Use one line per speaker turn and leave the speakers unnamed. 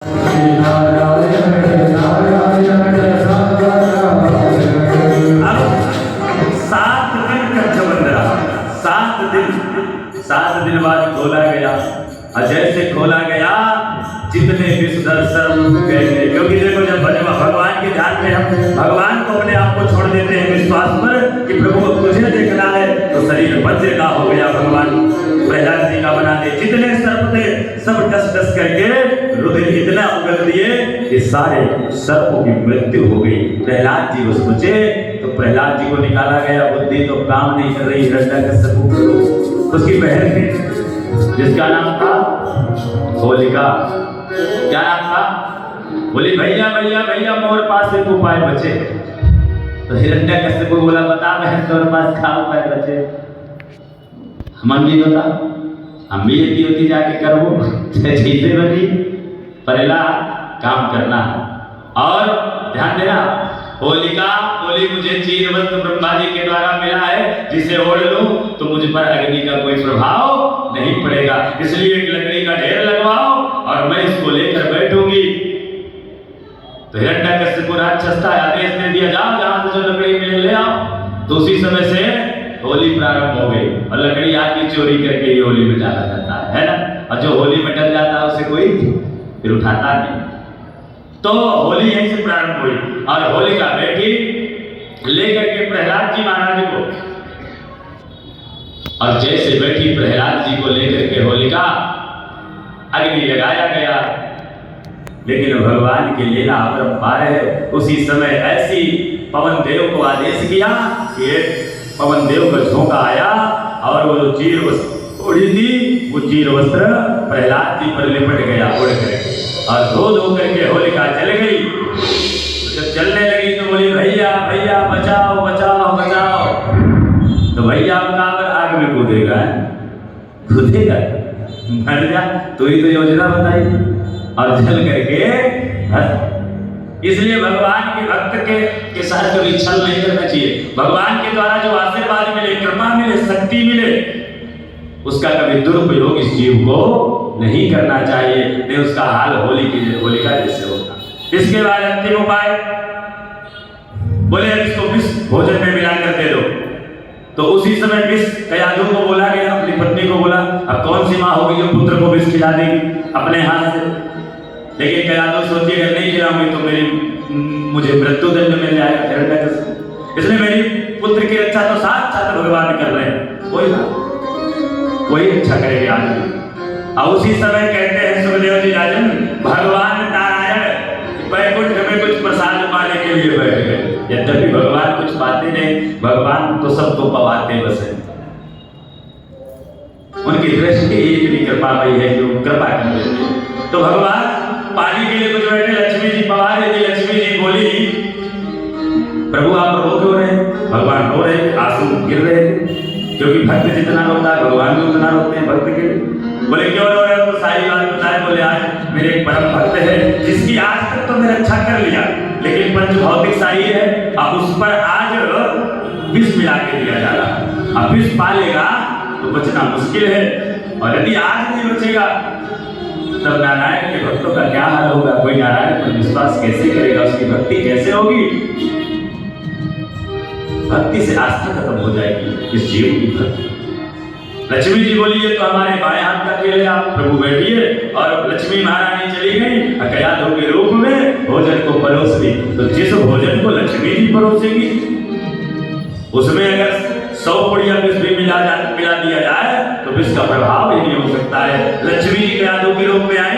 सात दिन बाद खोला गया और जैसे खोला गया जितने विश्व दर्शन गए, क्योंकि देखो जब भगवान के ध्यान में हम भगवान को अपने आप को छोड़ देते हैं विश्वास पर कि प्रभु को तुझे देखना है, तो शरीर वज्र का हो गया। भगवान प्रहलाद जी का बना दे, जितने सर्प थे सब डस डस करके रुधिर इतना उगल दिए कि सारे सर्पों की मृत्यु हो गई। प्रहलाद जी को सोचे तो प्रहलाद जी को निकाला गया, बुद्धि तो काम नहीं कर रही, हिरण्यकश्यप को उसकी बहन थी जिसका नाम था होलिका। क्या नाम था? बोली भैया भैया भैया मोर पास एक उपाय बचे। तो हिरण्यकश्यप को बोला बता बहन तुम्हारे पास क्या उपाय बचे? हम भी बता, हम भी ये होती जाके करबो जैसे बनी पहला काम करना। और ध्यान देना, होलिका बोली मुझे चीर वस्त्र ब्रह्मा जी के द्वारा मिला है, जिसे ओढ़ लूं तो मुझ पर अग्नि का कोई प्रभाव नहीं पड़ेगा, इसलिए एक लकड़ी का ढेर लगवाओ और मैं इसको लेकर बैठूंगी। तो हिरण्यकश्यप को राक्षस था, आदेश दे दिया जाओ जहां से जो लकड़ी मिले ले आओ। तो उसी समय से होली प्रारंभ हो गई और लकड़ी आदमी चोरी करके ही होली में डाला जाता है ना। और जो होली में डल जाता है उसे कोई फिर उठाता नहीं। तो होली यहीं से प्रारंभ हुई और होलिका बैठी लेकर के प्रहलाद जी महाराज को, और जैसे बैठी प्रहलाद जी को लेकर के होलिका, अग्नि लगाया गया। लेकिन भगवान की लीला अपरंपार है। उसी समय ऐसी पवन देव को आदेश किया कि पवन देव का झोंका आया और वो जो चीर वस्त्र उड़ी थी वो चीर वस्त्र प्रहलाद जी पर लिपट गया उड़ करके, और धो करके होलिका चल गई। जब चलने लगी तो बोली भैया भैया बचाओ बचाओ बचाओ। तो भैया बराबर आग में कूदेगा, कूदेगा मर जा, तो ही तो योजना बताई और चल करके। इसलिए भगवान के भक्त के साथ कभी छल नहीं करना चाहिए। भगवान के द्वारा जो आशीर्वाद मिले, कृपा मिले, शक्ति मिले, उसका कभी दुरुपयोग इस जीव को नहीं करना चाहिए, नहीं उसका हाल होलिका जैसे होगा। इसके बाद अंतिम उपाय बोले इसको विष भोजन में मिलाकर दे दो। तो उसी समय विष कयाधु को बोला गया, अपनी पत्नी को बोला। अब कौन सी माँ होगी जो पुत्र को विष खिला देगी अपने हाथ से? लेकिन कयाधु सोची अगर नहीं खिलाऊंगी तो मुझे मृत्यु दंड मिल जाएगा, इसलिए मेरी पुत्र की रक्षा तो साथ साथ भगवान कर रहे हैं, कोई रक्षा करेगा आज भी। और उसी समय कहते हैं सुखदेव जी राजन, भगवान नारायण वैकुंठ में कुछ प्रसाद पाने के लिए बैठ गए। यद्यपि भगवान कुछ पाते नहीं, भगवान तो सबको पवाते बस है। उनकी दृष्टि इतनी कृपामयी है जो कृपा कर देते हैं। तो भगवान पानी के लिए कुछ बैठे, लक्ष्मी जी पवा रही थी। लक्ष्मी जी बोली प्रभु आप रो क्यों रहे? भगवान रो रहे, आंसू गिर रहे, क्योंकि भक्त जितना रोता है भगवान भी उतना रोते हैं भक्त के लिए। बोले क्यों रो रहे हो? तो सारी बात बताए। बोले आज मेरे एक परम भक्त है जिसकी आज तक तो मैंने रक्षा कर लिया, लेकिन पंच भौतिक साई है, अब उस पर आज विष मिला के दिया जा रहा है। अब विष पालेगा तो बचना मुश्किल है, और यदि आज नहीं बचेगा तब नारायण के भक्तों का क्या हाल होगा? कोई नारायण पर विश्वास कैसे करेगा? उसकी भक्ति कैसे होगी? भक्ति से आस्था खत्म हो जाएगी इस जीव की भक्ति। लक्ष्मी जी बोली ये तो हमारे बाएं हाथ का खेल है, आप प्रभु बैठिए। और लक्ष्मी महारानी चली गई कयाधु के रूप में भोजन को परोस दी। तो जिस भोजन को लक्ष्मी जी परोसेगी उसमें अगर 100 पुड़िया विष भी मिला दिया जाए तो विष का प्रभाव ही नहीं हो सकता है। लक्ष्मी जी कयाधु के रूप में आए।